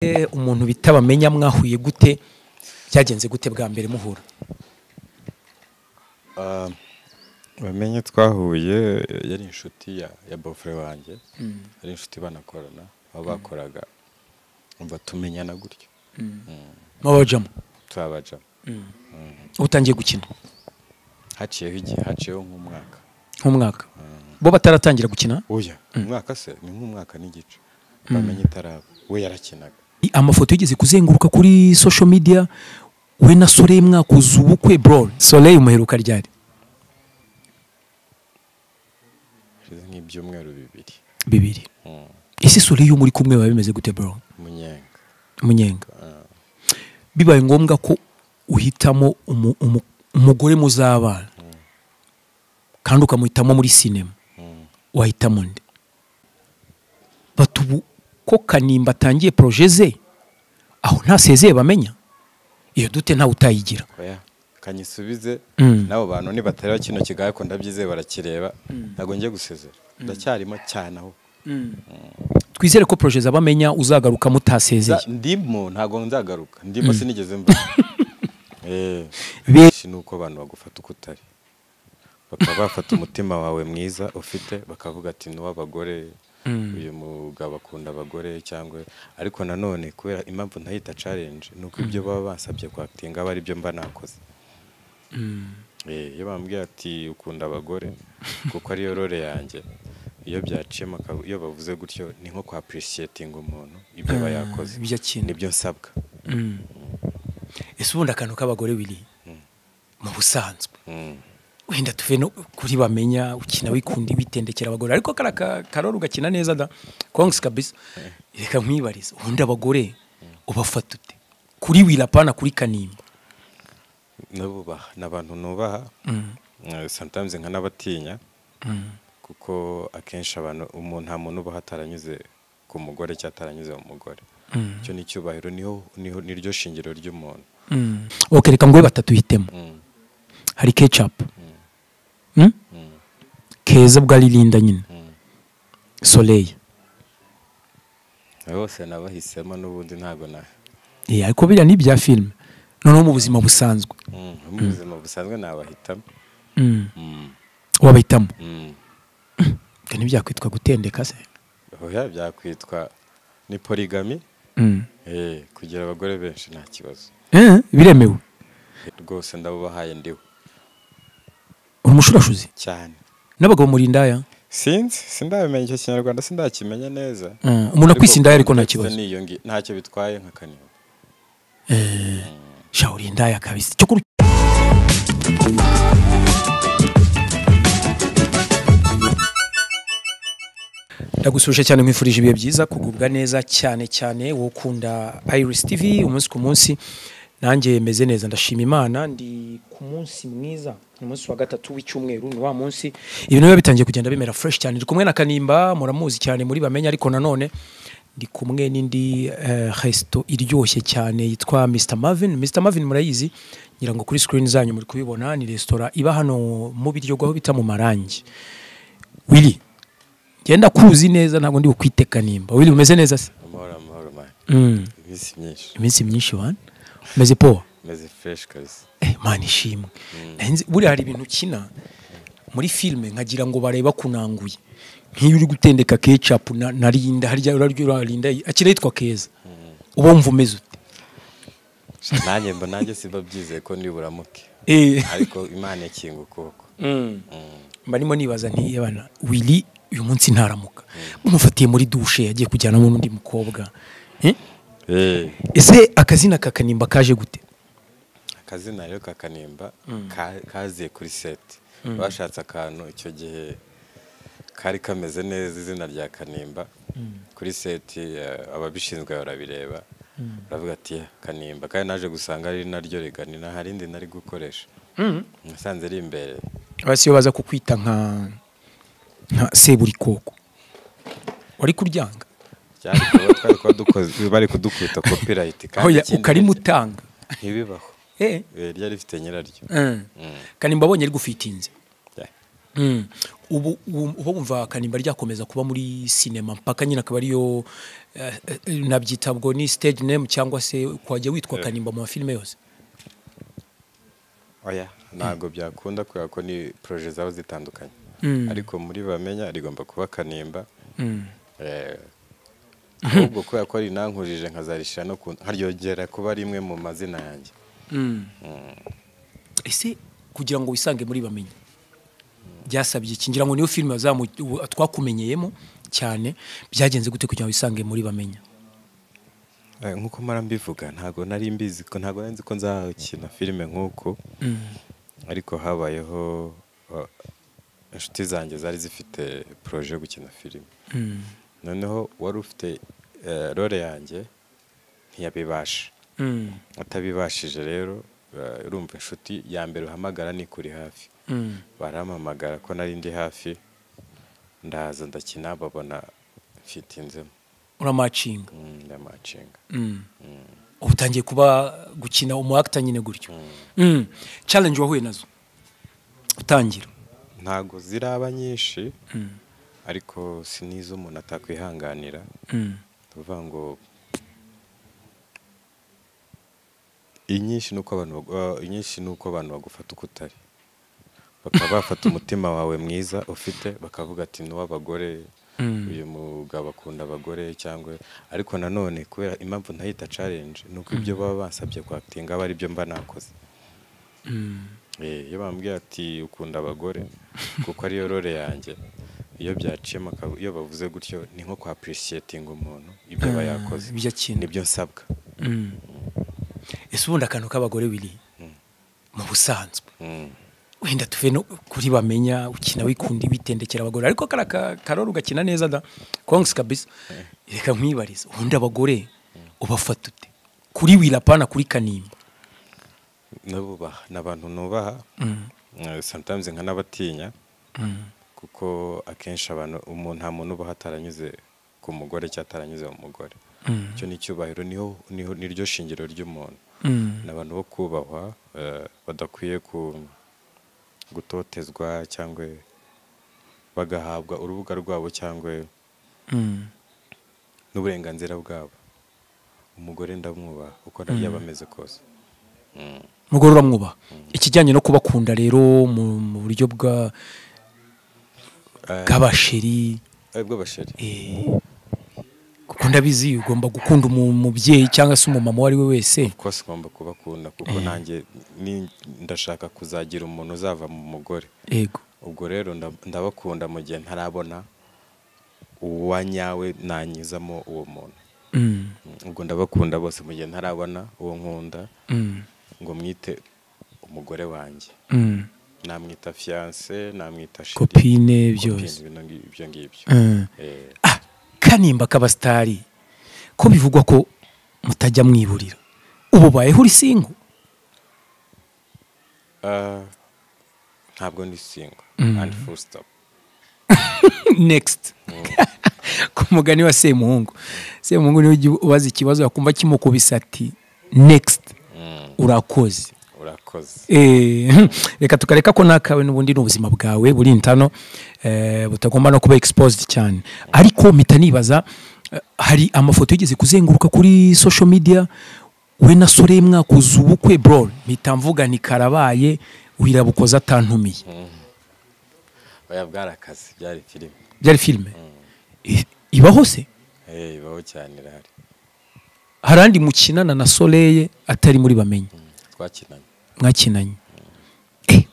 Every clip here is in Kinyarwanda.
umuntu bita Bamenya mwahuye gute byagenze gute bwa mbere muhura? Bamenya twahuye yari inshuti ya bofre wanjye, yari inshuti banakorana, aho bakoraga umva tumenyana gutyo. Mabajamo twabajamo. utangiye gukina Haciyeho igihe, haciyeho nk'umwaka bo bataratangira gukina? Oya, umwaka se ni nk'umwaka n'igice. Bamenya itaraba we yarakinaga. Amafoto yigeze kuzenguruka kuri social media we na Soleil mwakoze ubukwe bro. Soleil umuheruka ryari? Nk'ibyumweru bibiri. Ese Soleil muri kumwe babimeze gute bro? Munyenga. Bibaye ngombwa ko uhitamo umugore muzabana kandi ukamuhitamo muri cinema, wahitamo nde? Batubu ko Kanimba atangiye projet ze aho ntasezeye Bamenya iyo dute nta utayigira. Oya, kanyisubize nabo bantu ni batari kino kigaye ko ndabyizeye barakireba, ntago ngiye gusezera, ndacyarimo cyane aho. Twizere ko projet za Bamenya uzagaruka mutasezeye. Ndimo ntago nzagaruka, ndimo sinigeze mva. Nuko abantu bagufata uko utari, bakaba bafata umutima wawe mwiza ufite, bakavuga ati n'uw'abagore uyu mugabo akunda abagore cyangwa, ariko nanone kubera impamvu ntayita challenge nuko ibyo baba basabye kwakitinga bari byo mba nakoze. Iyo bambwiye ati ukunda abagore kuko ari yo role yanjye, iyo byaciyemo iyo bavuze gutyo ni nko kwa appreciating umuntu ibyo aba yakoze, nibyo nsabwa. Ese ubundi akantu k'abagore biri mu busanzwe wenda tuve no kuri Bamenya ukina wikundi witendekera abagore, ariko karoro ugakina neza da kongs kabisa. Reka nkwibariza ubundi abagore ubafata ute kuri Wirapana kuri Kanimba? Nabubaha n'abantu nubaha, sometimes nka nabatinya kuko akenshi abantu umuntu nta muntu ubaha ataranyuze ku mugore cyangwa ataranyuze mu mugore. Cyo ni cyubahiro, niho niryo shingiro ry'umuntu. Okay, reka ngwe batatu hitemo. Hari Ketchup, Keza bwa Lilinda nyine, Soleil. Bose nabahisemo n'ubundi ntago na. Ariko biriya ni bya film. Noneho mu buzima busanzwe. Mu buzima busanzwe nabahitamo. Wabahitamo? Kandi byakwitwa gutendeka se? Oya, byakwitwa ni polygamy. Kugira abagore benshi nta kibazo. Biremewe? Rwose ndabubahaye ndiwe. Umushurashuzi cyane. N'abagabo muri ndaya? Sindabimenya icyo Kinyarwanda, sindakimenya neza. Umuntu akwisa indaya ariko nta kibazo. Ntacyo bitwaye nka Kanimba. Shauri indaya kabisa. Cyo ndagusuje cyane, nkwifurije ibihe byiza, kugubwa neza cyane wowe ukunda Iris TV umunsi ku munsi. Nanjye meze neza ndashima Imana, ndi ku munsi mwiza, ni umunsi wa gatatu w'icyumweru, ni wa munsi ibintu biba bitangiye kugenda bimera fresh cyane. Ndi kumwe na Kanimba, muramuzi cyane muri Bamenya, ariko nanone ndi kumwe n'indi resto iryoshye cyane yitwa Mr Marvin. Mr Marvin murayizi, ngira ngo kuri screen zanyu muri kubibona, ni restaurant iba hano mu Biryogo bita mu Marangi. Willy genda kuzi neza, ntabwo ndi ukwite Kanimba. Willy umeze neza se? Amahoro man. Iminsi myinshi wan. Meze poa? Meze fresh kabisa. Man ishimwe. Buri hari ibintu kina muri filme nkagira ngo bareba kunanguye. Nk'iyo uri gutendeka Ketchup na Linda, harya uraryo Linda akira yitwa Keza. Uba umva umeze ute? Nanjye sibabyizeye ko niburamuke. Ariko Imana yakinga ukuboko. Mbarimo nibaza nti yabana Willy uyu munsi ntaramuka. Umufatiye muri douche yagiye kujyana n'undi mukobwa. Ese akazina ka Kanimba kaje gute? Akazina rero ka Kanimba kaziye kuri set. Bashatse akantu icyo gihe kari kameze neza, izina rya Kanimba kuri set ababishinzwe barabireba, baravuga ati Kanimba, kandi naje gusanga ari naryo rigani na harindi nari gukoresha. Nasanze ari imbere. Abasiyo baza kukwita nka Seburikoko. Wari kuryanga? Cyari kuba twari kwa dukoze bari kudukubita copyright kandi ukari mutanga ntibibaho. Ryari rifite nyiraryo. Kanimba abonye ari gufitinze. ubu wumva Kanimba ryakomeza kuba muri sinema mpaka nyine akaba ariyo nabyita bwo ni stage name cyangwa se kwajya witwa Kanimba mu filime yose? Oya ntago byakunda kubera ko ni projet zaho zitandukanye, ariko muri Bamenya rigomba kuba Kanimba. Ahubwo kubera ko ari nankujije nkazarisha no haryogera kuba rimwe mu mazina yanjye. Ese kugira ngo wisange muri Bamenya byasabye iki? Ngira ngo niyo filime twakumenyeyemo cyane, byagenze gute kugira ngo wisange muri Bamenya? Nkuko mara mbivuga ntago nari mbizi ko ntago nzi ko nzakina filime nkuko, ariko habayeho inshuti zanjye zari zifite projet yo gukina filime, noneho wari ufite role yanjye ntiyabibasha. Atabibashije rero urumva inshuti ya mbere uhamagara ni kuri hafi, barampamagara ko nari ndi hafi, ndaza ndakina, babona mfitinzemo. Uramacinga? Ndamacinga. Utangiye kuba gukina umu actor nyine gutyo. Challenge wahuye nazo utangira? Ntago ziraba nyinshi, ariko sinizo umuntu atakwihanganira. Tuvuga ngo inyinshi nuko abantu bagufata uko utari, bakaba bafata umutima wawe mwiza ufite, bakavuga ati n'uw'abagore, uyu mugabo akunda abagore cyangwa, ariko nanone kubera impamvu ntahita challenge nuko ibyo baba basabye kwactinga aba ari byo mba nakoze. Iyo bambwiye ati ukunda abagore kuko ariyo role yanjye, iyo byaciyemo iyo bavuze gutyo ni nko kwa appreciating umuntu ibyo aba yakoze, nibyo nsabwa. Ese ubundi akantu k'abagore biri mu busanzwe, wenda tuve no kuri Bamenya ukina wikundi witendekera abagore, ariko karoro ugakina neza da kongs kabisa. Reka nkwibarize, ubundi abagore ubafata ute? Kuri Wirapana kuri Kanimba? Nabubaha, n'abantu nubaha, sometimes nkanabatinya, kuko akenshi umuntu nta muntu ubaha ataranyuze ku mugore cyangwa ataranyuze mu mugore. Icyo ni icyubahiro, niryo shingiro ry'umuntu. N'abantu bo kubahwa, badakwiye gutotezwa cyangwa bagahabwa urubuga rwabo cyangwa n'uburenganzira bwabo. Umugore ndamwubaha uko yaba ameze kose. Umugore uramwubaha. Ikijyanye no kubakunda rero mu buryo bw'abasheri, kuko ndabizi ugomba gukunda umubyeyi cyangwa se umumama wari we wese. Kose ngomba kubakunda kuko nanjye ndashaka kuzagira umuntu uzava mu mugore. Yego. Ubwo rero ndabakunda mu gihe ntarabona uwanyawe nanyizamo uwo muntu. Ubwo ndabakunda bose mu gihe ntarabona uwo nkunda ngo mwite umugore wanjye. Namwita fiancé, namwita chérie, copine, byose ibyo ngibyo. Kanimba k'abastari ko bivugwa ko mutajya mwiburira, ubu bayeho uri single? Ntabwo ndi single, and full stop. Next. Ku mugani wa Semuhungu niwe ubaza ikibazo yakumva kimukubisa ati next. Urakoze. Reka tukareka ko nakawe n'ubundi n'ubuzima bwawe buri intano butagomba no kuba exposed cyane, ariko mpita nibaza, hari amafoto yigeze kuzenguruka kuri social media we na Sore mwakoze ubukwe bro, mpita mvuga ni karabaye wirabukoza atantumiye. Oya bwarakaze, byari filime. Ibaho se? Ibaho cyane irahari. Harandi mukinana na Soleye atari muri Bamenya? Mwakinanye.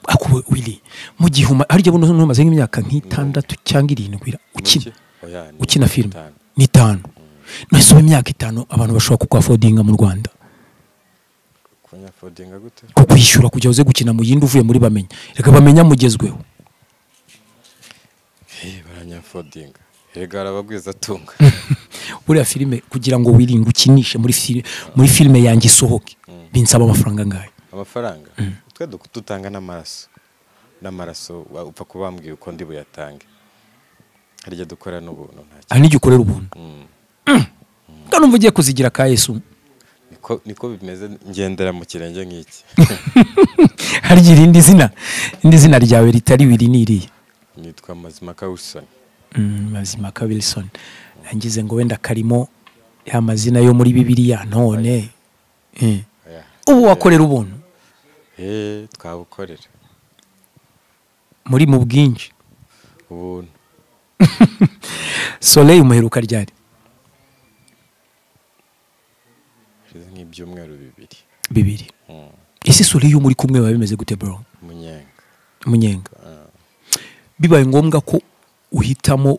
Ako Willy mu gihuma harya buno numaze nk'imyaka nk'itandatu cyangwa 7 ukina filime ni 5. Nese imyaka 5 abantu bashobora kukwafodinga mu Rwanda? Kunyafodinga gute? Kukwishyura kujya uze gukina mu yindi uvuye muri Bamenya. Reka Bamenya mugezweho. Baranyafodinga. Rega arabagwiza tunga. Buriya filime kugira ngo wiringa ukinishe muri filime yanjye isohoke binsaba amafaranga ngahe? Amafaranga twe dutanga n'amaraso upfa kubambwiye uko ndi buyatange. Harya dukora n'ubuntu ntacyo. Ari n'icyo ukorera ubuntu. Kandi umvugiye kuzigira ka Yesu. Niko bimeze, ngendera mu kirenge nk'iki. Harya irindi zina ryawe ritari Willy niriye? nitwa Mazimaka Wilson. Mazimaka Wilson. Nangize ngo wenda karimo ya mazina yo muri Bibiliya none. Ubu wakorera ubuntu. Twabukorera. Muri mu bwinshi. Ubuntu. Soleil umuheruka ryari? Nk'ibyumweru bibiri. Ese Soleil yo muri kumwe baba bimeze gute bro? Munyenga. Bibaye ngombwa ko uhitamo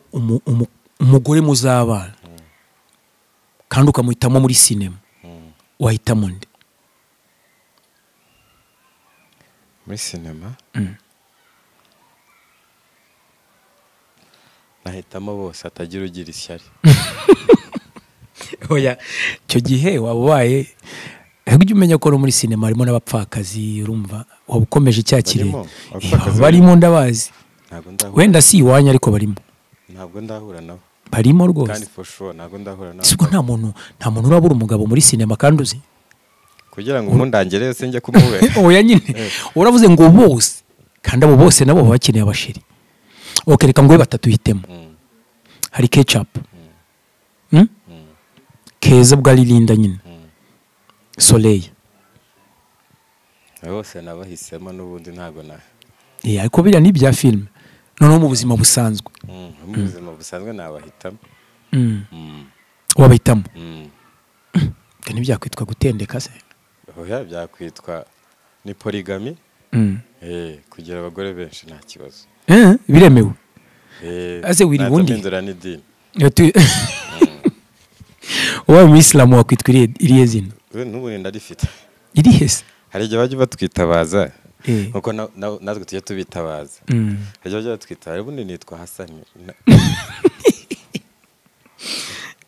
umugore muzabana kandi ukamuhitamo muri sinema, wahitamo nde? Muri sinema nahitamo bose atagira ugira ishyari. Oya, cyo gihe wabaye ujye umenya ko no muri sinema harimo n'abapfakazi, urumva wabukomeje cyakire barimo ndabazi. Wenda si iwanya ariko barimo. Ntabwo ndahura nabo. Barimo rwose. Kandi for sure ntabwo ndahura nabo. Siko nta muntu urabura umugabo muri sinema kandi uzi. Kugira ngo umundangere yose njye kumube. Oya nyine. Uravuze ngo bose kandi abo bose nabo bakeneye abashiri. Okay, reka ngwe batatu hitemo. Hari Ketchup. Keza bwa Lilinda nyine. Soleil. Bose nabahisemo n'ubundi ntago na. Ariko biriya ni bya film. Noneho mu buzima busanzwe. Mu buzima busanzwe nabahitamo. Wabahitamo. Kandi byakwitwa gutendeka se? Oya, byakwitwa ni polygamy. Kugira abagore benshi nta kibazo. Biremewe. Aze wiri bundi. Natwe ni dini. Uwa Muislamu wakwitwa iriye zina? N'ubundi ndarifite. Irihe se? Hari igihe bajya batwitabaza. Nkuko natwe tujya tubitabaza. Hari igihe bajya batwitabaza. Ubundi nitwa Hasani.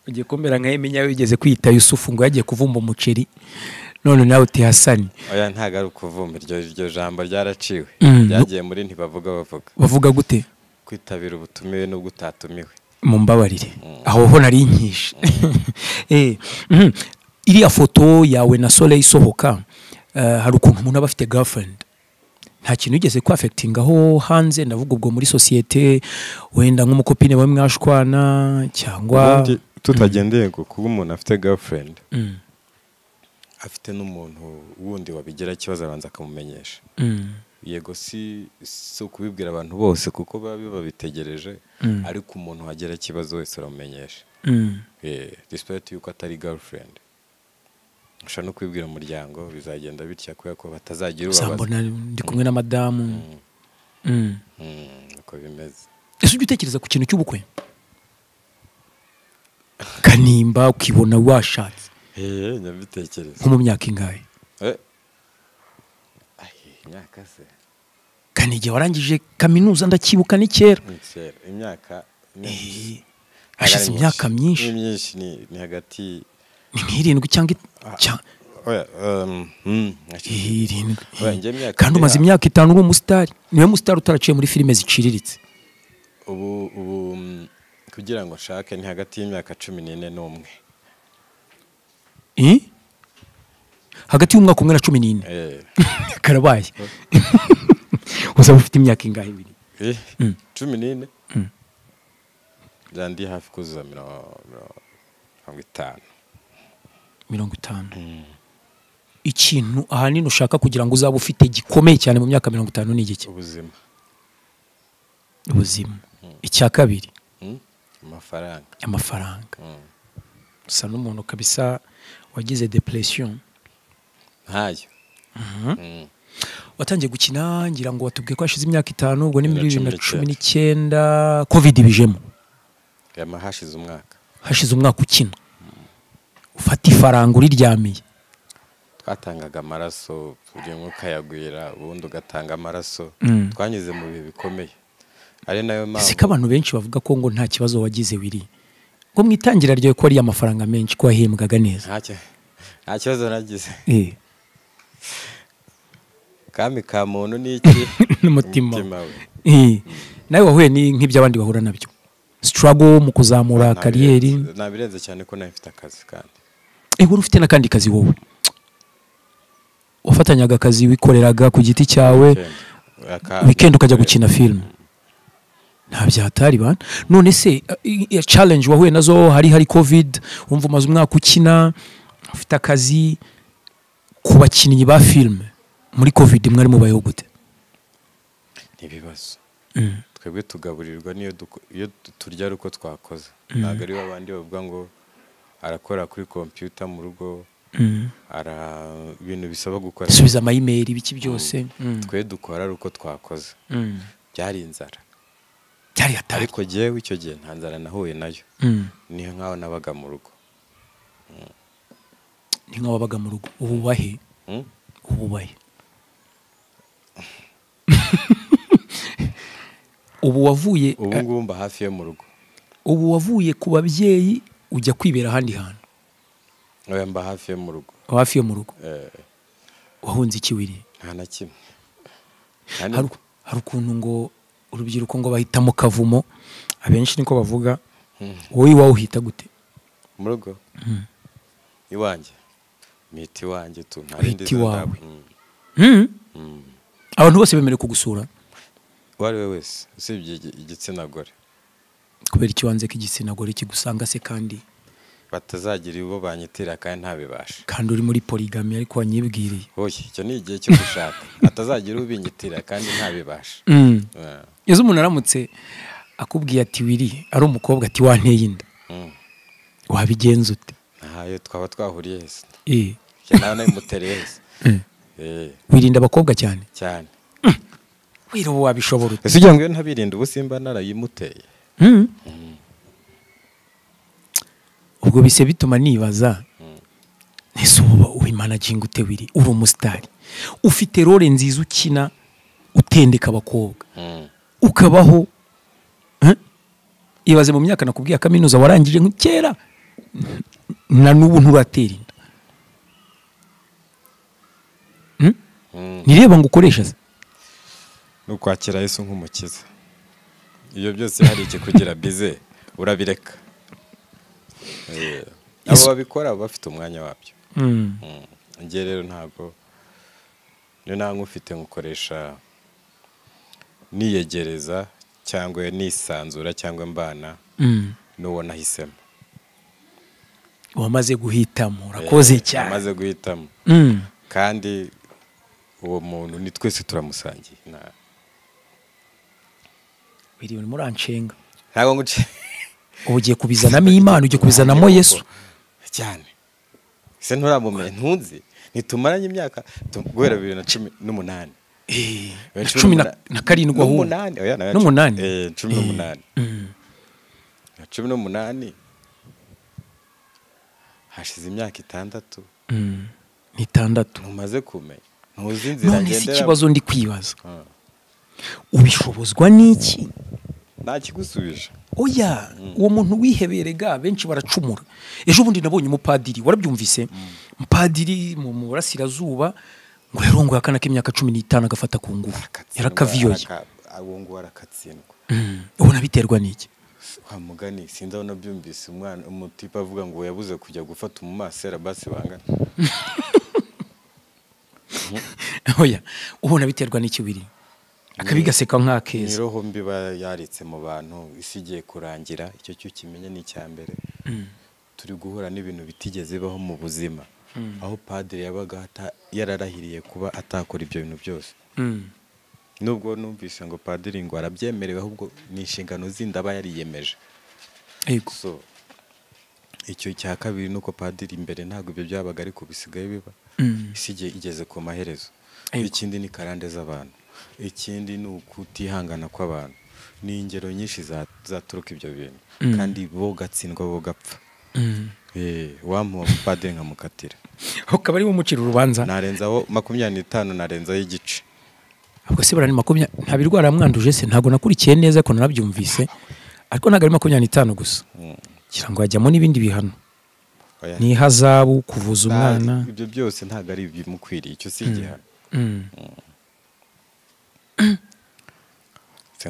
Ugiye kumera nka Bamenya wigeze kwita Yusufu ngo yagiye kuvumba umuceri. None nawe uti Hasani. Oya, ntago ari ukuvumba, iryo jambo ryaraciwe. Byagiye muri ntibavuga. Bavuga gute? Kwitabira ubutumire n'ubwo utatumiwe. Mumbabarire. Aho ho nari nkishe. Iriya foto yawe na Soleil isohoka, hari ukuntu umuntu aba afite girlfriend. Nta kintu yigeze ko affectingaho hanze, ndavuga ubwo muri societe, wenda nk'umukopine we mwashwana cyangwa tutagendeye kuba umuntu afite girlfriend. Afite n'umuntu wundi wabigira ikibazo abanza akamumenyesha. Yego si ukubibwira abantu bose kuko baba babitegereje, ariko umuntu wagera ikibazo wese uramumenyesha. Despite yuko atari girlfriend. Ushaka no kwibwira umuryango bizagenda bitya kubera ko batazagira ubabaza. Sambona ndi kumwe na madamu. Uko bimeze. Ese ujye utekereza ku kintu cy'ubukwe? Kanimba ukibona washatse. Nyabitekereza. Nko mu myaka ingahe? Imyaka se. Kanige warangije kaminuza ndakibuka ni kera. Imyaka hashize imyaka myinshi. Myinshi ni hagati ni 7 cyangwa oya kandi umaze imyaka 5 uri umusitari. Niwe musitari utaraciye muri filime ziciriritse. Ubu kugira ngo nshake ni hagati y'imyaka 14 n'umwe. Hagati y'umwaka umwe na 14. Karabaye. Uzaba ufite imyaka ingahe ibiri? 14. Zandi hafi kuzuza 50. Ikintu ahanini ushaka kugira ngo uzabe ufite gikomeye cyane mu myaka 50 ni igiki? Ubuzima. Icya kabiri? Amafaranga. Usa n'umuntu kabisa wagize depression. Ntayo. Watangiye gukina ngira ngo watubwiye ko hashize imyaka 5, ubwo ni 2019 covid bijemo. Hashize umwaka ukina. Ufata ifaranga uriryamiye. Twatangaga amaraso, uri mwuka yagwira, ubundi ugatanga amaraso. Twanyuze mu bihe bikomeye. Ari nayo mpamvu. Sika abantu benshi bavuga ko ngo nta kibazo wagize wiri. Ngo mwitangira ryo ko ari amafaranga menshi ko wahembwaga neza. Nta kibazo nagize. Kami ka muntu niki n'umutima we. Nawe wahuye ni nk'iby'abandi bahura nabyo. Struggle mu kuzamura kariyeri. Nabirenze cyane ko nafite akazi kandi. Uri ufite nakandi kazi wowe. Wafatanyaga akazi wikoreraga ku giti cyawe. Weekend ukajya gukina film. nta byahatari bana. None se challenge wahuye nazo hari covid, wumva umaze umwaka ukina ufite akazi, ku bakinnyi ba filime muri covid mwari mubayeho gute? N'ibibazo. Twebwe tugaburirwa niyo turya uko twakoze. Ntabwo ari abandi bavuga ngo arakora kuri computer mu rugo, ibintu bisaba gukora, subiza ama email biki byose. Twe dukora uko twakoze. Byari inzara. Byari hatari. Ariko jewe icyo gihe nta nzara nahuye nayo. Ni nkaho nabaga mu rugo. Ni nkaho wabaga mu rugo. Ubu wahe? Ubu wahe? Ubu wavuye, ubu ngubu mba hafi yo mu rugo. Ubu wavuye ku babyeyi ujya kwibera ahandi hantu? Oya, mba hafi yo mu rugo. Hafi yo mu rugo. Wahunze iki wiri? Nta na kimwe. Hari ukuntu ngo urubyiruko ngo bahitamo kavumo, abenshi niko bavuga. Wowe iwawe uhita gute? Mu rugo? Iwanjye. Miti wanjye tu nta rindi zawe. Abantu bose bemerewe kugusura? Wari we wese usibye igitsina gore. Kubera iki wanze ko igitsina gore kigusanga se kandi batazagira ibo banyitira kandi ntabibasha? Kandi uri muri polygamy ariko wanyibwiriye. Oye, icyo ni igihe cyo gushaka. Atazagira ubinyitira kandi ntabibasha. Yezo umuntu aramutse akubwiye ati wiri ari umukobwa ati wanteye inda, wabigenza ute? Ntayo twaba twahuriye hese. Nawe namutereye hese. Wirinda abakobwa cyane? Cyane. Wiro wabishobora ute? Ese ugira ngo ntabirinda ubu simba narayimuteye. Ubwo bise bituma nibaza, ese ubu managing ute wiri? Uri umusitari, ufite role nziza ukina, utendeka abakobwa, ukabaho. Ibaze mu myaka nakubwiye kaminuza warangije nk'kera, na n'ubu nturatera inda. Nireba ngo ukoresha se nukwakira Yesu nk'umukiza. Iyo byose hari iki kugira bize urabireka. Abo babikora bafite umwanya wabyo. Ngiye rero ntago nanga ufite ngukoresha niyegereza cyangwa nisanzura cyangwa mbana n'uwo nahisemo. Wamaze guhitamo, urakoze cyane. Wamaze guhitamo. Kandi uwo muntu ni twese turamusangiye. Biri muri anshenga. Ntago nguce. Ugiye kubizanamo Imana, ugiye kubizanamo Yesu. Cyane. Se nturamumenye ntunzi. Nitumaranye imyaka guhera 2018. 17 aho. N'umunani. 18. 18. Hashize imyaka 6. Ni 6. Ntumaze kumenya. Ntuzi inzira ngendera. None ikibazo ndi kwibaza. Ubishobozwa n'iki? Nta kigusubije. Oya, uwo muntu wiheberega benshi baracumura. Ejo bundi nabonye umupadiri, warabyumvise? Umupadiri mu burasirazuba ngo yarongoye akana k'imyaka 15 agafata ku ngufu. Yarakaviyoye. Abongo arakatsindwa. Ubona biterwa n'iki? Wa mugani sindabona byumvise umwana umutipa avuga ngo yabuze kujya gufata umumasera basi bangana. Oya, ubona biterwa n'iki wiri? Akabigaseka nk'akeza. Niroho mbiba yaritse mu bantu isigiye kurangira, icyo cyo kimenye ni cyambere. Turi guhura n'ibintu bitigeze baho mu buzima. Aho padiri yabaga yararahiriye kuba atakora ibyo bintu byose. Nubwo numvise ngo padiri ngo arabyemerewe ahubwo ni inshingano zindi aba yariyemeje. Yego. So icyo cya kabiri nuko padiri imbere ntago ibyo byabaga ariko bisigaye biba. Isigiye igeze ku maherezo. Ikindi ni karande z'abantu. Ikindi ni ukutihangana kw'abantu. Ni ingero nyinshi zaturuka ibyo bintu. Kandi bo gatsindwa bo gapfa. Wamuha umupadiri nkamukatira. Ukaba ari umucira urubanza. Narenzaho 25 narenzaho igice. Ubwo se barani 20 nta birwara mwanduje se ntago nakurikiye neza ko narabyumvise. Ariko ntago ari 25 gusa. Kirango hajyamo n'ibindi bihano. Ni hazabu kuvuza umwana. Ibyo byose ntago ari ibimukwiriye, icyo si igihano.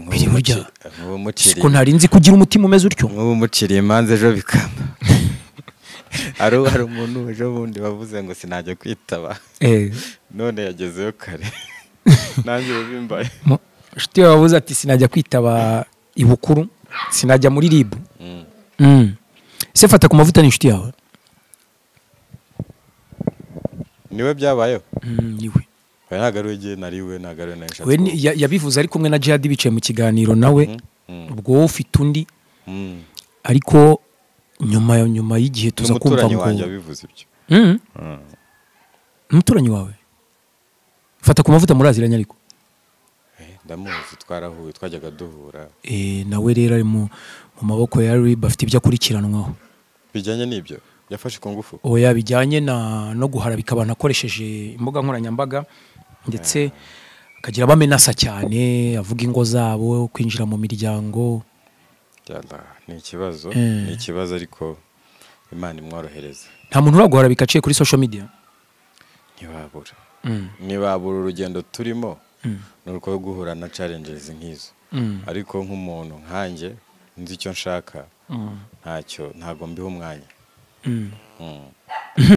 Biri burya. Siko ntarinzi kugira umutima umeze utyo. Nk'ubu muciriye manze ejo bikamba. Aro umuntu ejo bundi bavuze ngo sinajya kwitaba. None yagezeyo kare. Nanjye bimbaye. Shiti wabuze ati sinajya kwitaba ibukuru sinajya muri ribu. Se fata ku mavuta n'inshuti yawe. niwe byabayeho. Niwe ntabwo ari we nariwe ntabwo ari we nawe we yabivuze ari kumwe na Jihad bicaye mu kiganiro nawe ubwo wowe ufite undi ariko nyuma y'igihe tuza kumva ngo wanjye abivuze ibyo. umuturanyi wawe fata ku mavuta muraziranye ariko ndamuzi twarahuye twajyaga duhura. nawe rero ari mu maboko ya Rib afite ibyo akurikiranwaho bijyanye n'ibyo yafashe ku ngufu. oya bijyanye no guharabika abantu akoresheje imbuga nkoranyambaga ndetse akagira abamenasa cyane avuga ingo zabo kwinjira mu miryango. ni ikibazo ariko Imana imworohereza. nta muntu uraguharabika aciye kuri social media. ntibabura urugendo turimo ni uko guhura na challenges nk'izo ariko nk'umuntu nkanjye nzi icyo nshaka ntago mbiha umwanya.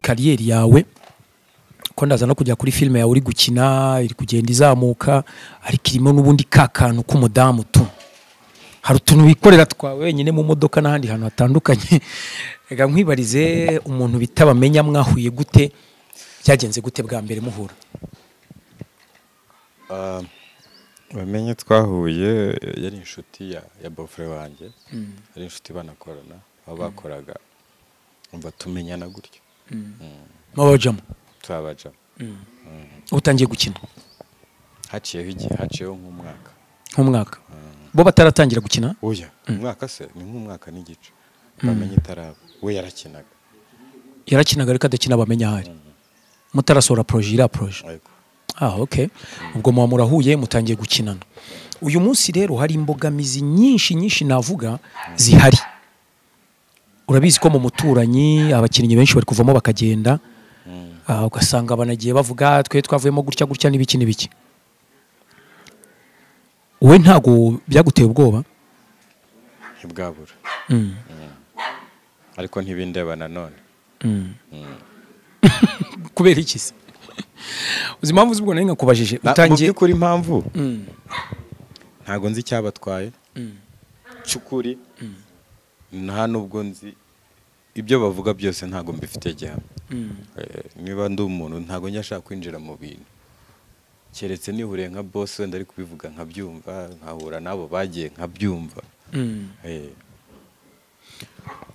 kariyeri yawe ko ndaza no kujya kuri filime yawe uri gukina iri kugenda izamuka ariko irimo n'ubundi kakantu k'umudamu tu hari utuntu wikorera twawe wenyine mu modoka n'ahandi hantu hatandukanye. reka nkwibarize umuntu bita Bamenya mwahuye gute byagenze gute bwa mbere muhura? Bamenya twahuye yari inshuti ya bofre wanjye yari inshuti banakorana aho bakoraga umva tumenyana gutyo. Mabajamo twabajamo utangiye gukina haciyeho nk'umwaka bo bataratangira gukina. oya umwaka se ni nk'umwaka n'igice Bamenya itaraba we yarakinaga ariko adakina Bamenya hari mutarasora projet okay ubwo muba murahuye mutangiye gukinana. uyu munsi rero hari imbogamizi nyinshi navuga zihari. urabizi ko mu muturanyi abakinnyi benshi bari kuvamo bakagenda ugasanga banagiye bavuga twe twavuyemo gutya n'ibiki. wowe ntago byaguteye ubwoba? ntibwabura ariko ntibindeba nanone. kubera iki se? uzi impamvu z'ubwo nari nkakubajije utangiye kuri impamvu ntago nzi icyabatwaye cy'ukuri nta nubwo nzi ibyo bavuga byose ntago mbifite gihamya. niba ndi umuntu ntago njya kwinjira mu bintu keretse nihuriye nka boss wenda ari kubivuga nkabyumva nkahura nabo bagiye nkabyumva.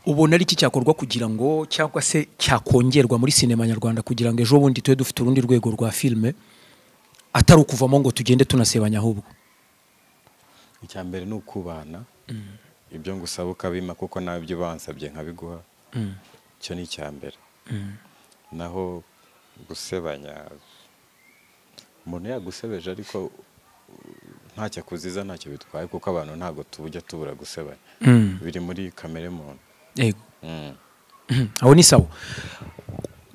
ubona ari iki cyakorwa kugira ngo cyangwa se cyakongerwa muri sinema nyarwanda kugira ngo ejo bundi tube dufite urundi rwego rwa filime atari ukuvamo ngo tugende tunasebanya ahubwo? icya mbere ni ukubana ibyo ngusaba ukabima kuko nawe ibyo bansabye nkabiguha. cyo ni icya mbere. naho gusebanya umuntu yagusebeje ariko ntacyo akuziza ntacyo bitwaye kuko abantu ntago tujya tubura gusebanya biri muri kamere muntu. yego aho ni sawa.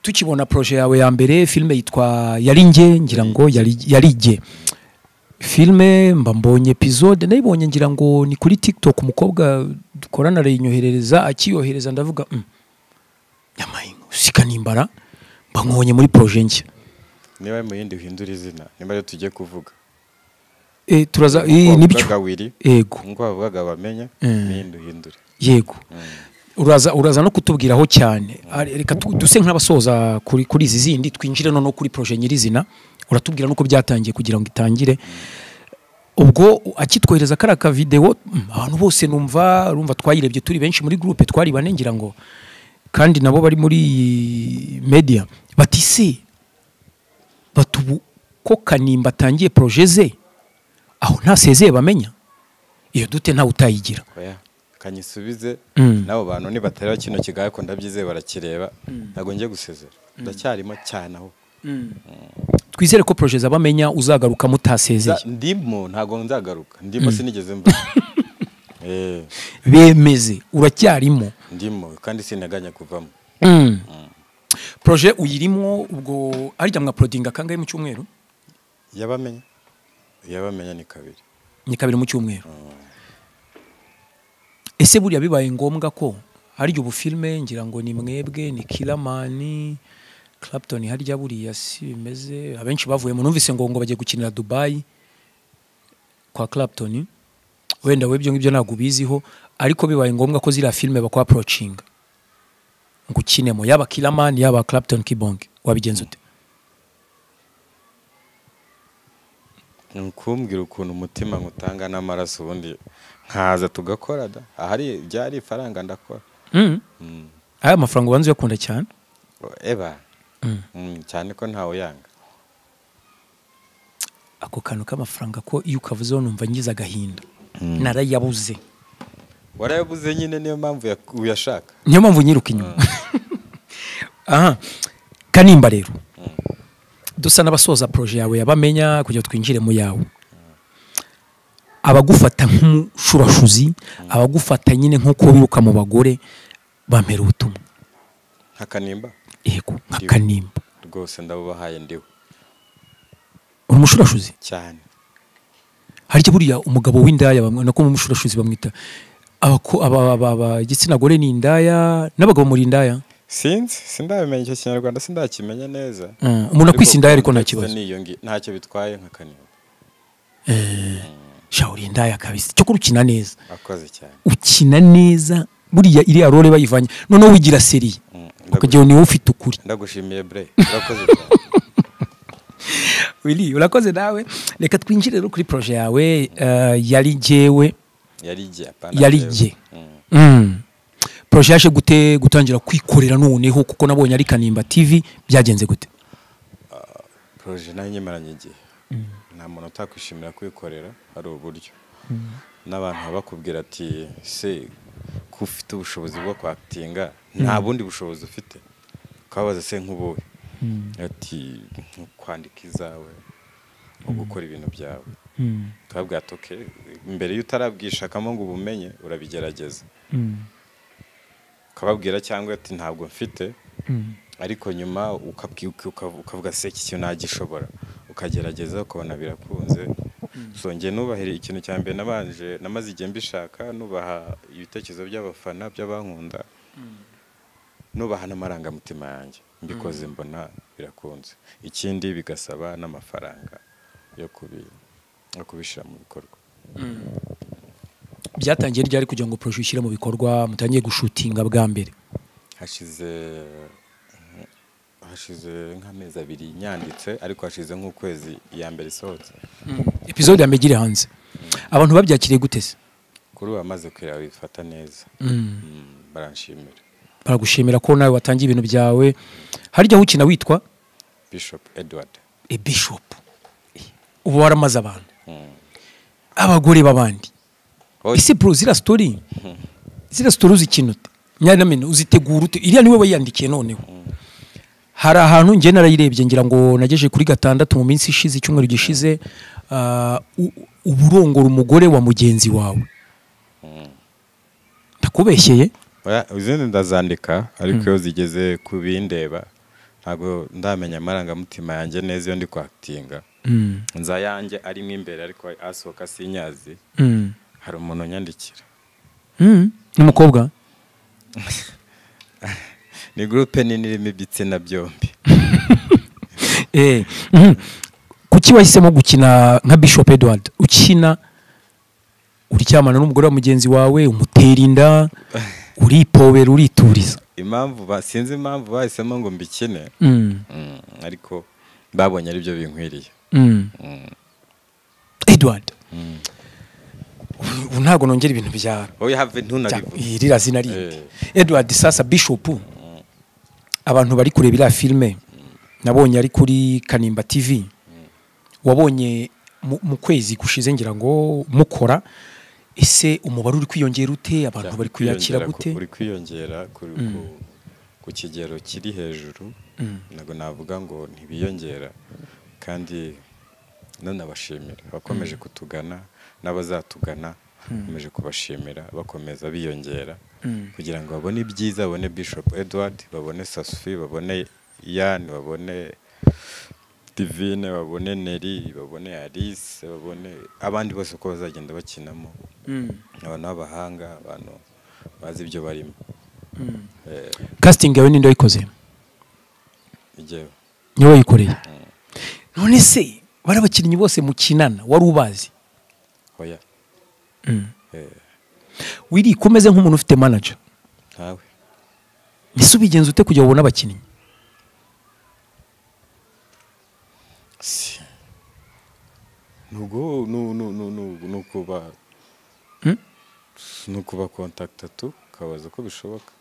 tukibona projet yawe ya mbere filime yitwa Yaringe ngira ngo yarige filime mbonye episode nayibonye ngira ngo ni kuri TikTok umukobwa dukorana arayinyoherereza akiyohereza ndavuga yamayingo sikanimbara mbonye muri projet nshya. niba mu yindi uhindura izina nimba yo tujye kuvuga turaza nibyo yego ngo bavuga Bamenya n'indi uhindura. yego uraza no kutubwiraho cyane. reka duse nk'abasoza kuri izi zindi twinjire no kuri projet nyirizina uratubwira nuko byatangiye kugira ngo itangire. ubwo akitwohereza karaka video abantu bose urumva twayirebye turi benshi muri groupe twari bane ngira ngo kandi nabo bari muri media batise batubu ko Kanimba atangiye projet ze aho ntasezeye Bamenya iyo dute nta utayigira. kanyisubize nabo bantu ni batari kino kigaye ko ndabyizeye barakireba ntago ngiye gusezera ndacyarimo cyane aho. twizere ko projet za Bamenya uzagaruka mutasezeye. ndimo ntago nzagaruka ndimo sinigeze mba bemeze uracyarimo. ndimo kandi sinaganya kuvamo. projet uyirimo ubwo arya mwa prodinga kangahe mu cyumweru? yabamenya ni kabiri mu cyumweru. ese buriya bibaye ngombwa ko harya ubu filime ngira ngo ni mwebwe ni Kiramani Clapton harya buriya si bimeze abenshi bavuye mu numvise ngo bagiye gukinira Dubai kwa Clapton wenda we byo ngibyo ntabwo ubiziho ariko bibaye ngombwa ko ziriya filime bakwa approaching ngo ukinemo yaba Killaman yaba Clapton Kibonge wabigenza ute? Nkumbwira ukuntu umutima ngutanga n'amaraso ubundi nkaza tugakora da ahari byari ifaranga ndakora. Aya mafaranga ubanze yakunda cyane eba cyane ko ntawe yanga. Ako kantu k'amafaranga ko iyo ukavuzeho numva ngize agahinda narayabuze. Warayabuze nyine niyo mpamvu uyashaka. Niyo mpamvu nyiruka inyuma. Aha Kanimba rero dusa n'abasoza projet yawe yabamenya kugira twinjire mu yawe. Abagufata nk'umushurashuzi abagufata nyine nk'uko biruka mu bagore bampera ubutumwa. Nka Kanimba? Yego nka Kanimba. Rwose ndabubahaye ndiwe. Uri umushurashuzi? Cyane. Harya buriya umugabo w'indaya bamwe nako mu mushurashuzi bamwita igitsina gore ni indaya n'abagabo muri indaya? Sindabimenya icyo Kinyarwanda sindakimenya neza. Umuntu akwisa indaya ariko nta kibazo. Ntacyo bitwaye nka Kanimba. Shauri indaya kabisa. Cyo kurukina neza. Akoze cyane. Ukina neza buriya iriya role bayivanye. None wigira serie. Ukagira ni ufite ukuri. Ndagushimiye bre. Urakoze cyane. Willy urakoze nawe. Reka twinjire rero kuri projet yawe yari jewe. Yari je. Projet yaje gute gutangira kwikorera noneho kuko nabonye ari Kanimba TV byagenze gute? Projet nayo nyemaranye igihe. Nta muntu utakwishimira kwikorera ari uburyo. N'abantu bakubwira ati se ko ufite ubushobozi bwo kwactinga nta bundi bushobozi ufite. Kabaza se nk'ubuhe? Ati kwandika izawe gukora ibintu byawe. Kabwa atoke mbere y'utarabwishakamo ngo ubumenye urabigerageza. Kababwira cyangwa ati ntabwo mfite ariko nyuma ukavuga se iki kintu nagishobora ukagerageza ukabona birakunze. Songeye nubahira ikintu cya mbere namaze igihe mbishaka nubaha ibitekerezo by'abafana by'abankunda nubaha n'amarangamutima yanjye mbikoze mbona birakunze. Ikindi bigasaba n'amafaranga yo kubishira mu bikorwa. Byatangiye ryari kugira ngo projet ushyire mu bikorwa mutangiye gushutinga bwa mbere? Hashize nk'amezi 2 nyanditse ariko hashize nk'ukwezi ya mbere isohotse. Episode ya mbere hanze. Abantu babyakiriye gute se? Kuri wamaze kwira bifata neza. Baranshimira. Baragushimira ko nawe watangiye ibintu byawe. Harya ukina witwa Bishop Edward. Bishop. Ubu waramaze abantu. Abagore babandi. Isi bro zira story. Zira story uzikinute. Nyanamene uzitegura ute? Iriya niwe wayandikiye noneho. Hari ahantu nge narayirebye ngira ngo nageje kuri 6 mu minsi ishize icyumweru gishize uburongora umugore wa mugenzi wawe. Ndakubeshyeye? Oya uzindi ndazandika ariko iyo zigeze kubindeba ntago ndamenya amarangamutima yanjye neza iyo ndi kwactinga. Nza yanjye ari mu imbere ariko asohoka sinyazi. Hari umuntu nyandikira. N'umukobwa? Ni groupe nini irimo ibitsina byombi. Kuki wahisemo gukina nka Bishop Edward? Ukina uryamana n'umugore wa mugenzi wawe umutera inda uripobera urituriza. Impamvu sinzi impamvu bahisemo ngo mbikine. Ariko babonye ari byo binkwiriye. Edward. Ntago nongera ibintu byara. Oya have ntunabivuga. Irira zina rindi. Edward sasa Bishop. Abantu bari kureba ila filme nabonye ari kuri Kanimba TV. Wabonye mu kwezi gushize ngira ngo mukora ese umubare uri kwiyongera ute abantu bari kuyakira gute? Uri kwiyongera ku kigero kiri hejuru. Nago navuga ngo ntibiyongera kandi none abashimira bakomeje kutugana n'abazatugana bakomeje kubashimira bakomeza biyongera kugira ngo babone ibyiza babone Bishop Edward babone Sasufi babone Yan babone Divine babone Neri babone Alice babone abandi bose ko bazagenda bakinamo abantu abahanga abantu bazi ibyo barimo. Casting yawe nindo ikoze ijewe niwe yikoreye. None se barabakinnyi bose mukinana wari ubazi? Oya wiri kumeze nk'umuntu ufite manager ntawe ese ubigenza ute kugira ubone abakinnyi nukuba kontakta tu kabaza ko bishoboka.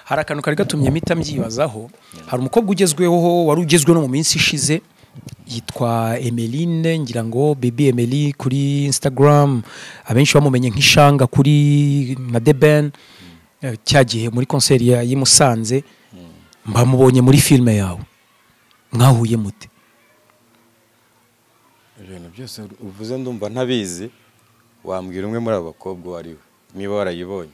Hari akantu kari gatumye mpita mbyibazaho. Hari umukobwa ugezweho wari ugezwe no mu minsi ishize yitwa Emeline, ngira ngo baby Emily kuri Instagram, abenshi bamumenye nk'ishanga kuri na The Ben, cyagihe muri concert ya Musanze, mbamubonye muri filme yawe. Mwahuye mute? Ibintu byose uvuze ndumva ntabizi, wambwira umwe muri abakobwa wariwe niba warayibonye.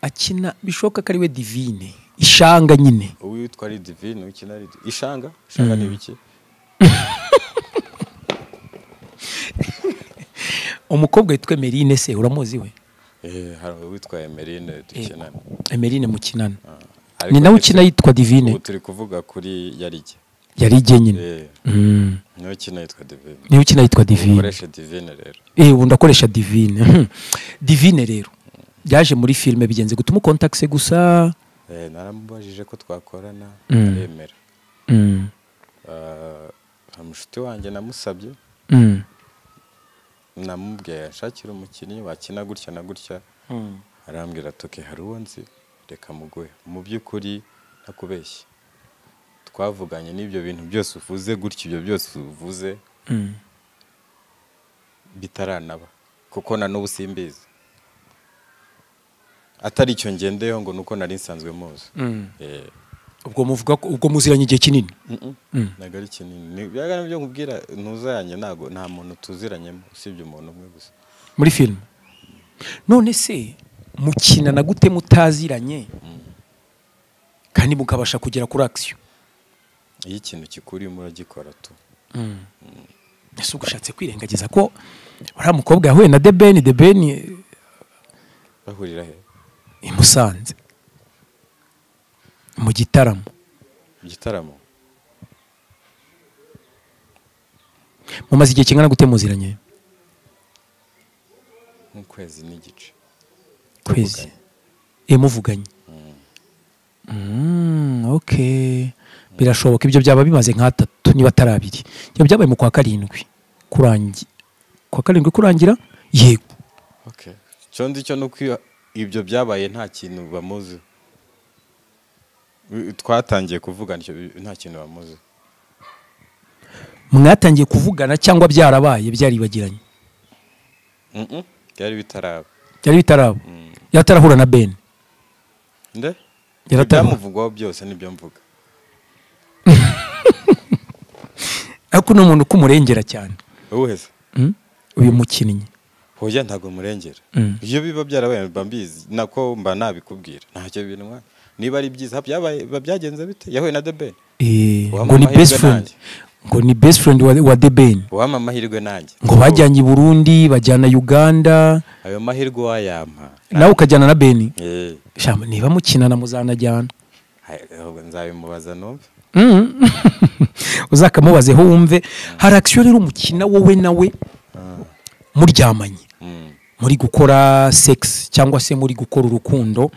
Akina bishoka kari we Divine, ishanga nyine. Uwitwa ari Divine, ukina ari ishanga, ishanga ni biki? Umukobwa yitwa Emeline se uramuzi we? Hari uwitwa Emeline dukinana. Emeline mukinana. Ni nawe ukina yitwa Divine. Ubu turi kuvuga kuri yarige. Yarige nyine. Niwe ukina yitwa Divine. Niwe ukina yitwa Divine. Ukoresha Divine rero. Ubu ndakoresha Divine. Divine rero yaje muri filme bigenze gutuma contacts gusa. Naramubajije ko twakorana aremera. Amushuti wanjye namusabye. Namubwiye ashakira umukinnyi wakina gutya na gutya. Arambwira atoke hari uwo nzi reka muguhe. Mu by'ukuri ntakubeshye. Twavuganye n'ibyo bintu byose uvuze gutya, ibyo byose uvuze bitaranaba kuko na n'ubu simbizi. Atari icyo ngendeyeho ngo nuko nari nsanzwe muzi. Ubwo muvuga ubwo muziranye igihe kinini? Nagari kinini. Byagana byo nkubwira ntuzanye nago nta muntu tuziranyemo usibye umuntu umwe gusa. Muri film. None se mukina na gute mutaziranye? Kandi mukabasha kugera kuri action. Iyo ikintu kikuri muragikora tu. Ese ugushatse kwirengagiza ko uri umukobwa yahuye na The Ben bahurira he? I Musanze. Mu gitaramo. Igitaramo. Mumaze igihe kingana gute muziranye? Mu kwezi n'igice. Kwezi. Muvuganye. Okay. Birashoboka ibyo byaba bimaze nka 3 niba tarabiri. Ibyo byabaye mu kwa karindwi kurangira yego. Okay. Cyo ndicyo no ibyo byabaye nta kintu bamuzi. Twatangiye kuvugana nta kintu bamuzi. Mwatangiye kuvugana cyangwa byarabaye byaribagiranye? Byari bitaraba. Yatarahura na Ben. Nde? Yaramuvugwaho byose nibyo mvuga. Ariko no muntu kumurengera cyane. Uwese? Uyu mukinnyi. Hoya ntago murengera. Iyo biba byarabaye bambizi nako mba nabikubwira. Ntacyo bintu niba ari byiza byagenze bite? Yahuye na The Ben. Ngo ni best friend. Ngo ni best friend wa The Ben. Wama amahirwe nanjye. Ngo bajyanye i Burundi, bajyana Uganda. Ayo mahirwe wayampa. Nawe ukajyana na Ben. Shama niba mukinana muzanajyana. Nzabimubaza numve. Uzakamubazeho wumve. Hari action rero umukina wowe nawe muryamanye. Muri gukora sex cyangwa se muri gukora urukundo.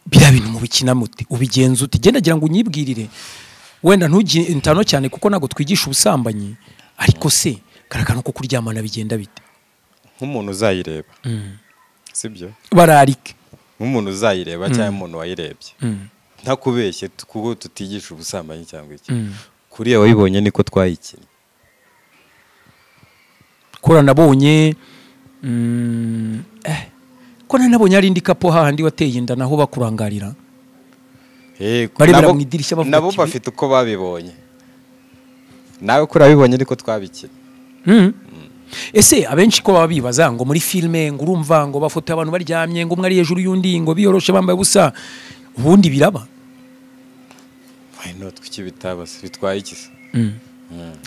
Bira bintu mu bikina muti ubigenza uti genda gira ngo unyibwirire. Wenda ntano cyane kuko nago twigisha ubusambanyi, ariko se karakano ko kuryamana bigenda bite? Nk'umuntu uzayireba. Sibyo? Bararike. Nk'umuntu uzayireba cyangwa umuntu wayirebye. Ntakubeshye kuko tutigisha ubusambanyi cyangwa iki. Kuriya wayibonye niko twayikina. Kora nabonye ko nabonye ari indi kapo hahandi wateye inda naho bakurangarira. Nabo bafite uko babibonye. Nawe kuri abibonye niko twabikina. Ese abenshi ko baba bibaza ngo muri filme ngo urumva ngo bafoto abantu baryamye ngo umwe ari hejuru y'undi ngo biyoroshe bambaye busa ubundi biraba. Why not kukibitaba se bitwaye iki se?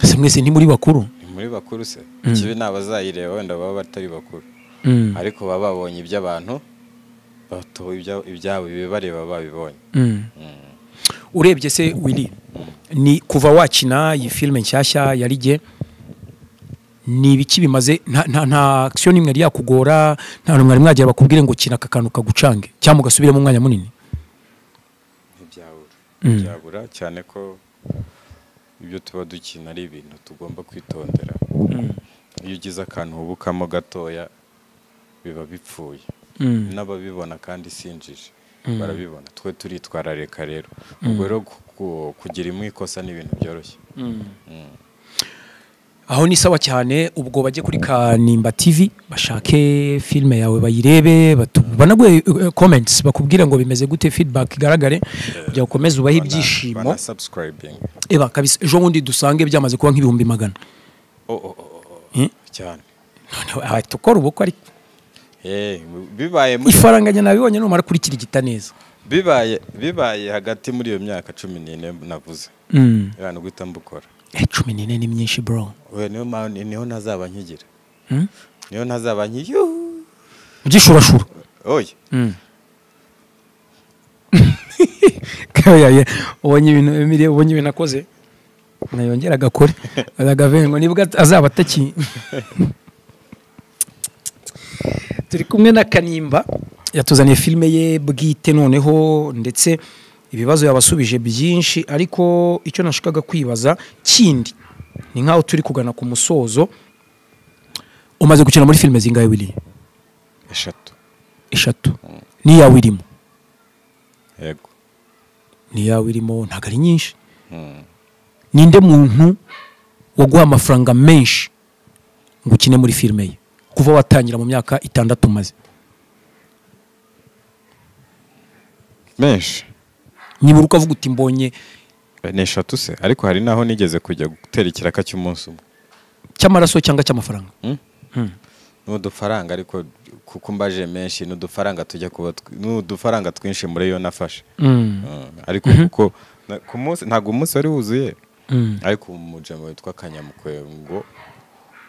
Ese mwese ni muri bakuru? Ni muri bakuru se. Kibi nabazayireba wenda baba batari bakuru. Ariko baba babonye iby'abantu bato ibyabo bibareba babibonye. Urebye se Willy ni kuva wakina iyi filme nshyashya yarige ni ibiki bimaze nta action nimwe yari yakugora nta numwe ari mwagera bakubwire ngo kina akakantu kagucange cyangwa ugasubire mu mwanya munini byabura cyane ko ibyo tuba dukina ari ibintu tugomba kwitondera iyo ugize akantu ubukamo gatoya biba bipfuye n'ababibona kandi sinjije barabibona twe turitwarareka rero ubwo rero kugira imwikosa ni ibintu byoroshye aho ni sawa cyane ubwo bajye kuri Kanimba TV bashake filme yawe bayirebe banaguye comments bakubwira ngo bimeze gute feedback igaragare bya ukomeza ubaho ibyishimo eba kabisa ejo bundi dusange byamaze kuba nk'ibihumbi 100 cyane none tukora ubukwe ariko bibaye muri ifaranganya nabibonye numara kuri kirigita neza bibaye hagati muri iyo myaka 14 navuze abantu guhita mbukora 14 ni myinshi bro we niho nazaba nkigira niho nazaba nkiyo byishurashura oye kaya ubonye ibintu nakoze nayongera gakore agavengo nibwo azaba ataki turi kumwe na Kanimba yatuzaniye filme ye bwite noneho ndetse ibibazo yabasubije byinshi ariko icyo nashakaga kwibaza kindi ni nkaho turi kugana ku musozo umaze gukina muri filme zingahe Willy 3 ni yawe irimo yego ni yawe irimo ntago ari nyinshi ninde muntu waguha amafaranga menshi ngo ukine muri filme ye kuva watangira mu myaka 6 maze menshi nibura ukavuga uti mbonye ni 3 se ariko hari naho nigeze kujya gutera ikiraka cy'umunsi umwe cy'amaraso cyangwa cy'amafaranga n'udufaranga ariko kuko mbaje menshi n'udufaranga tujya kuba n'udufaranga twinshi muri yo nafashe ariko kuko ku munsi ntago umunsi wari wuzuye ariko umujama witwa Kanyamukwe ngo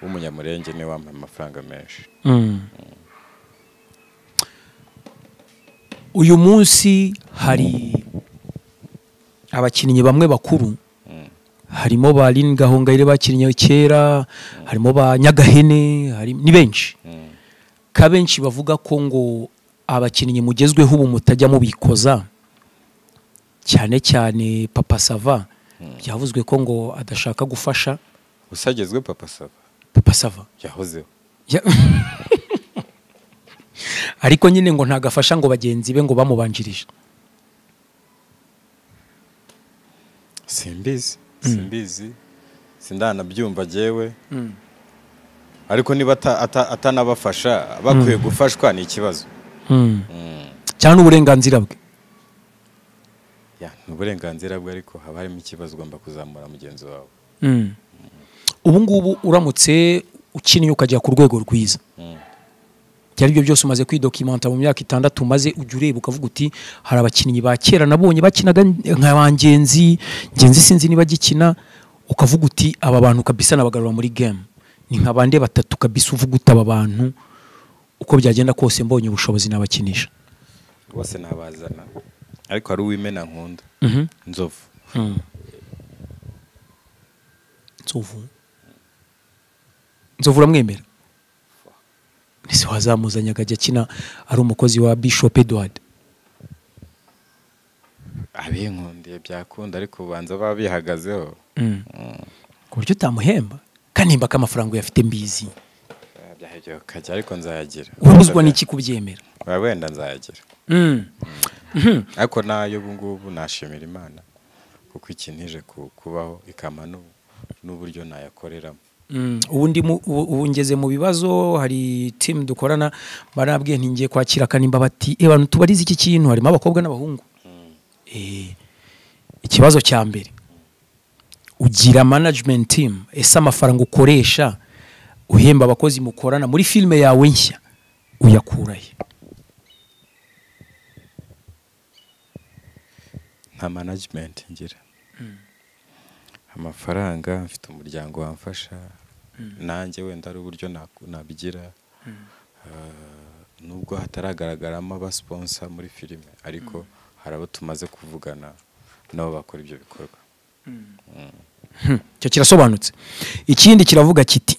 w'umunyamurenge ni wampa amafaranga menshi uyu munsi hari abakinnyi bamwe bakuru harimo ba Gahongayire bakinnye kera harimo ba Nyagahene ni benshi kabenshi bavuga ko ngo abakinnyi mugezweho ubu mutajya mubikoza cyane cyane Papa Sava byavuzwe ko ngo adashaka gufasha usagezwe Papa Sava yahozeho ariko nyine ngo ntagafasha ngo bagenzi be ngo bamubanjirije simbizi sindanabyumva jewe ariko niba atanabafasha bakwiye gufashwa ni ikibazo cyane uburenganzira bwe uburenganzira bwe ariko haba harimo ikibazo ugomba kuzamura mugenzi wawe ubu ngubu uramutse ukiniye ukajya ku rwego rwiza byari byo byose umaze kwidokimenta mu myaka 6 maze ujya ureba ukavuga uti hari abakinnyi ba kera nabonye bakinaga nka bangenzi sinzi niba gikina ukavuga uti aba bantu kabisa nabagarura muri game ni nka bande batatu kabisa uvuga uti aba bantu uko byagenda kose mbonye ubushobozi nabakinisha bose nabazana ariko hari uwimena nkunda Nzovu uramwemera ese wazamuzanya akajya akina ari umukozi wa Bishop Edward abinkundiye byakunda ariko ubanza babihagazeho ku buryo utamuhemba Kanimba k'amafaranga uyafite mbizi byahejye kajya ariko nzayagira urabuzwa n'iki kubyemera wenda nzayagira ariko nayo ubu ngubu nashimira Imana kuko ikintije kubaho ikama n'uburyo nayakoreramo ubu ngeze mu bibazo hari team dukorana barabwiye ntingiye kwakira Kanimba bati abantu tubarize iki kintu harimo abakobwa n'abahungu ikibazo cya mbere ugira management team ese amafaranga ukoresha uhemba abakozi mukorana muri filme yawe nshya uyakurahe nta management ngira amafaranga mfite umuryango wamfasha nanjye wenda ari uburyo nabigira nubwo hataragaragaramo aba sponsor muri filime ariko hari abo tumaze kuvugana nabo bakora ibyo bikorwa cyo kirasobanutse ikindi kiravuga kiti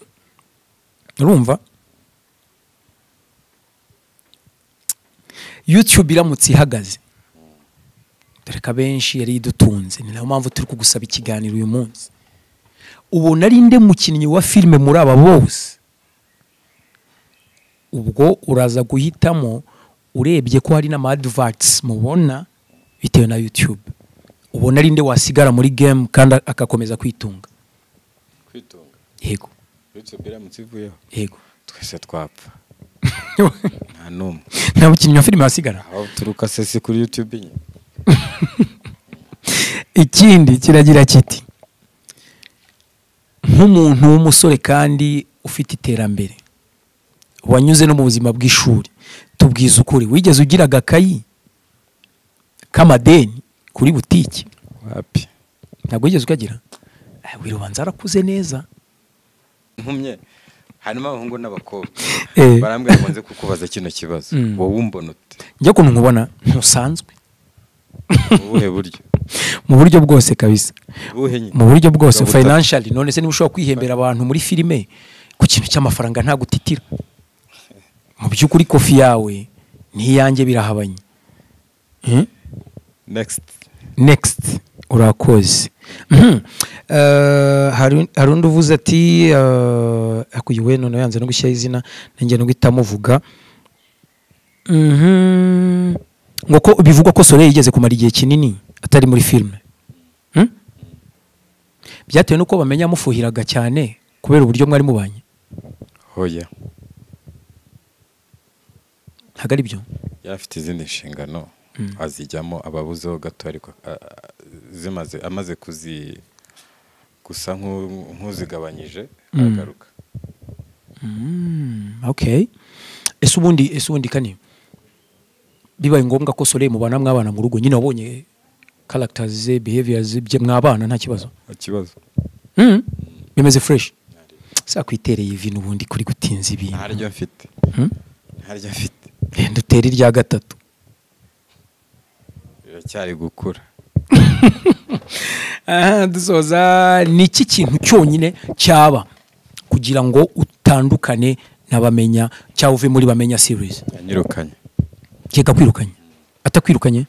urumva YouTube iramutse ihagaze dore ka benshi yari idutunze ni nayo mpamvu turi kugusaba ikiganiro uyu munsi ubona ari nde mukinnyi wa filime muri aba bose ubwo uraza guhitamo urebye ko hari n'ama adverts mubona bitewe na YouTube ubona ari nde wasigara muri game kandi akakomeza kwitunga yego YouTube iramutse ivuyeho yego twese twapfa nta numwe nta mukinnyi wa filime wasigara aho turuka sesi kuri YouTube nye ikindi kiragira kiti nk'umuntu w'umusore kandi ufite iterambere wanyuze no mu buzima bw'ishuri tubwiza ukuri wigeze ugira agakayi k'amadeni kuri butiki wapi ntabwo wigeze ukagira wirubanza arakuze neza nkumye hanyuma abahungu n'abakobwa barambwira ngo nze kukubaza kino kibazo wowe umbona ute njye kuntu nkubona ntusanzwe ubuhe buryo mu buryo bwose kabisa mu buryo bwose Gabuta. financially none se niba ushobora kwihembera abantu muri filime ku kintu cy'amafaranga nta gutitira mu by'ukuri kofi yawe n'iyanjye birahabanye next urakoze hari undi uvuze ati akuyiwe none yanze no gushyira izina nanjye no guhita muvuga ngo bivugwa ko Soleil yigeze kumara igihe kinini atari muri filime byatewe nuko bamenya amufuhiraga cyane kubera uburyo mwari mubanye hoya ntabwo ari byo yari afite izindi nshingano azijyamo ababuzeho gato ariko amaze gusa nk'uzigabanyije agaruka okay ese ubundi kani bibaye ngombwa ko Soleil mubana mwabana mu rugo nyine wabonye characters ze behaviors bye mwabana nta kibazo bimeze fresh sakwitereye ibintu ubundi kuri gutinza ibintu ntaryo mfite ndutera irya gatatu cyari gukura dusoza ni iki kintu cyonyine cyaba kugira ngo utandukane n'abamenya cyangwa uve muri bamenya series yanyirukanye keka kwirukanye atakwirukanye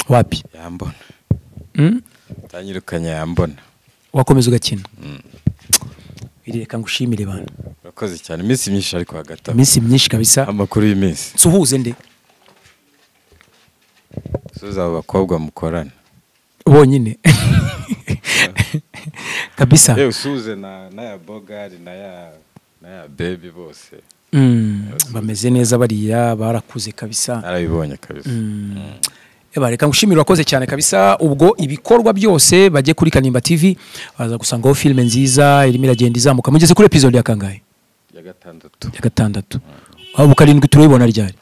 wapi yambona tanyirukanye yambona wakomeza ugakina bireka ngushimire bana urakoze cyane iminsi myinshi ariko hagati iminsi myinshi kabisa amakuru y'iminsi suhuze nde suza abakobwa mukorana bonyine kabisa usuze na ya bogari na ya baby bose bameze neza bariya barakuze kabisa narabibonye kabisa reka ngushimire urakoze cyane kabisa ubwo ibikorwa byose bajye kuri Kanimba TV baza gusangaho filime nziza irimo iragenda izamuka mugeze kuri episode ya kangahe ya gatandatu waba karindwi turabibona ryari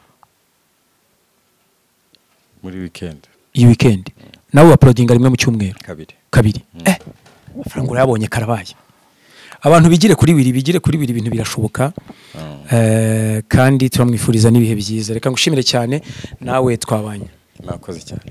muri weekend iyi weekend nawe uploadinga rimwe mu cyumweru kabiri amafaranga urayabonye karabaye abantu bigire kuri biri ibintu birashoboka kandi turamwifuriza n'ibihe byiza reka ngushimire cyane nawe twabanye nakoze cyane